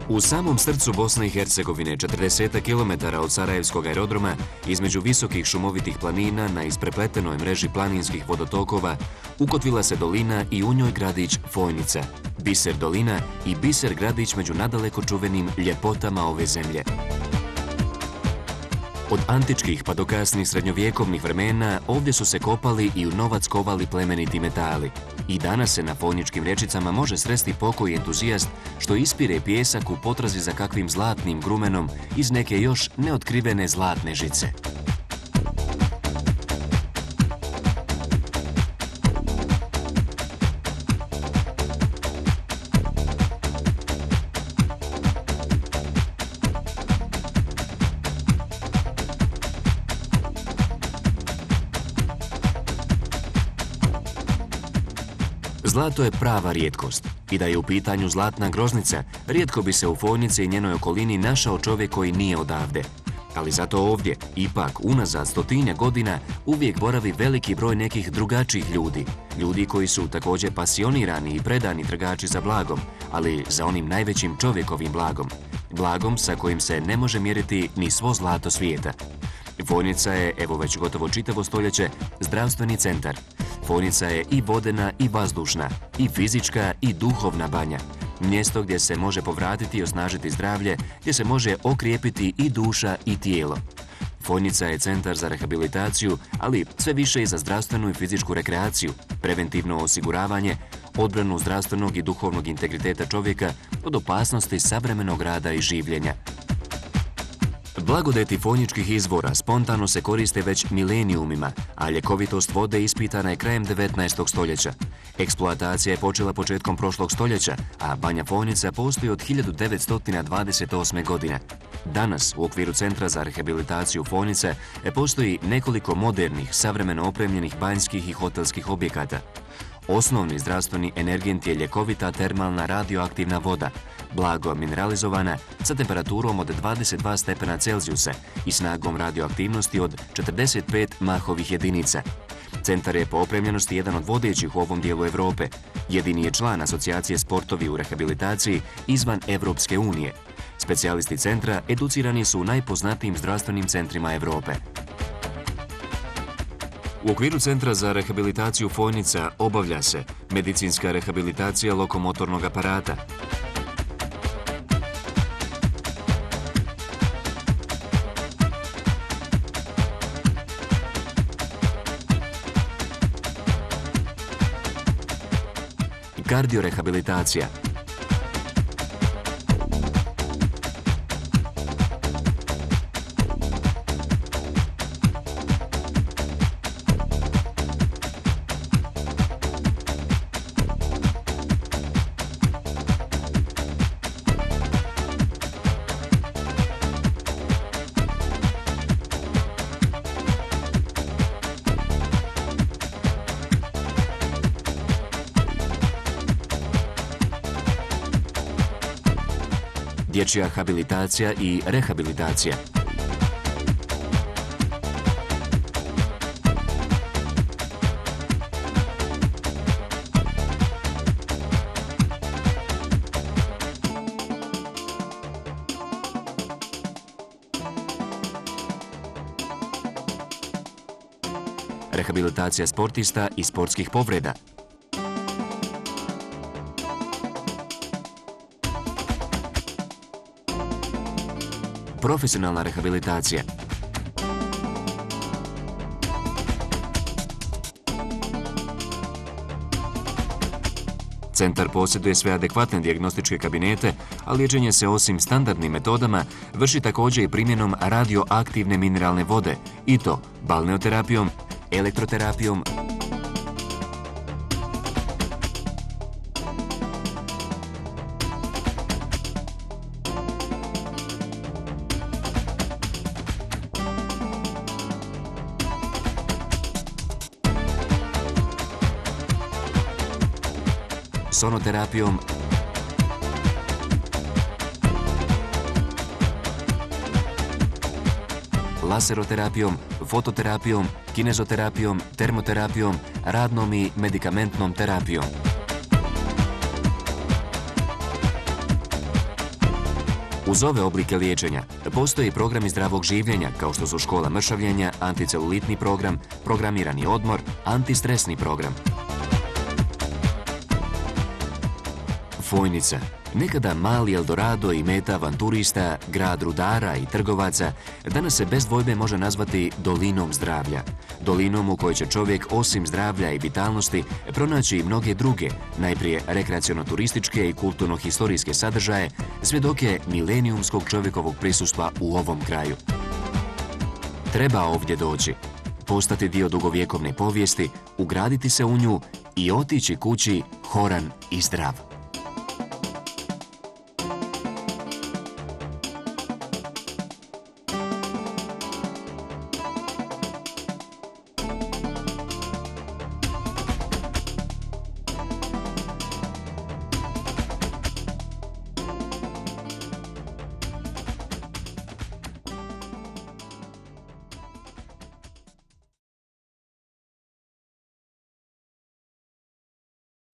U samom srcu Bosne i Hercegovine, 40 km od Sarajevskog aerodroma, između visokih šumovitih planina na isprepletenoj mreži planinskih vodotokova, ukotvila se dolina i u njoj gradić Fojnica, biser dolina i biser gradić među nadaleko čuvenim ljepotama ove zemlje. Od antičkih pa do kasnih srednjovjekovnih vremena ovdje su se kopali i u novac kovali plemeniti metali. I danas se na fojničkim rječicama može sresti pokoji entuzijast što ispire pijesak u potrazi za kakvim zlatnim grumenom iz neke još neotkrivene zlatne žice. Zlato je prava rijetkost i da je u pitanju zlatna groznica, rijetko bi se u Fojnici i njenoj okolini našao čovjek koji nije odavde. Ali zato ovdje, ipak unazad 100-tinjak godina, uvijek boravi veliki broj nekih drugačijih ljudi. Ljudi koji su također pasionirani i predani trgači za blagom, ali za onim najvećim čovjekovim blagom. Blagom sa kojim se ne može mjeriti ni svo zlato svijeta. Fojnica je, evo već gotovo čitavo stoljeće, zdravstveni centar. Fojnica je i vodena i vazdušna, i fizička i duhovna banja. Mjesto gdje se može povratiti i osnažiti zdravlje, gdje se može okrijepiti i duša i tijelo. Fojnica je centar za rehabilitaciju, ali sve više i za zdravstvenu i fizičku rekreaciju, preventivno osiguravanje, odbranu zdravstvenog i duhovnog integriteta čovjeka od opasnosti savremenog rada i življenja. Blagodeti fojničkih izvora spontano se koriste već milenijumima, a ljekovitost vode ispitana je krajem 19. stoljeća. Eksploatacija je počela početkom prošlog stoljeća, a banja Fojnica postoji od 1928. godine. Danas, u okviru Centra za rehabilitaciju Fojnice, postoji nekoliko modernih, savremeno opremljenih banjskih i hotelskih objekata. Osnovni zdravstveni energent je ljekovita termalna radioaktivna voda, blago mineralizovana sa temperaturom od 22 stepena Celzijusa i snagom radioaktivnosti od 45 mahovih jedinica. Centar je po opremljenosti jedan od vodećih u ovom dijelu Europe. Jedini je član asocijacije sportovi u rehabilitaciji izvan Evropske unije. Specijalisti centra educirani su u najpoznatijim zdravstvenim centrima Europe. U okviru Centra za rehabilitaciju Fojnica obavlja se medicinska rehabilitacija lokomotornog aparata, kardiorehabilitacija, dječja habilitacija i rehabilitacija, rehabilitacija sportista i sportskih povreda, profesionalna rehabilitacija, Centar posjeduje sve adekvatne dijagnostičke kabinete, a liječenje se osim standardnim metodama vrši također i primjenom radioaktivne mineralne vode, i to balneoterapijom, elektroterapijom, sonoterapijom, laseroterapijom, fototerapijom, kinezoterapijom, termoterapijom, radnom i medikamentnom terapijom. Uz ove oblike liječenja postoji programi zdravog življenja kao što su škola mršavljenja, anticelulitni program, programirani odmor, antistresni program. Fojnica, nekada mali Eldorado i meta avanturista, grad rudara i trgovaca, danas se bez dvojbe može nazvati dolinom zdravlja. Dolinom u kojoj će čovjek osim zdravlja i vitalnosti pronaći i mnoge druge, najprije rekreaciono-turističke i kulturno-historijske sadržaje, svjedoke milenijumskog čovjekovog prisustva u ovom kraju. Treba ovdje doći, postati dio dugovjekovne povijesti, ugraditi se u nju i otići kući horan i zdrav.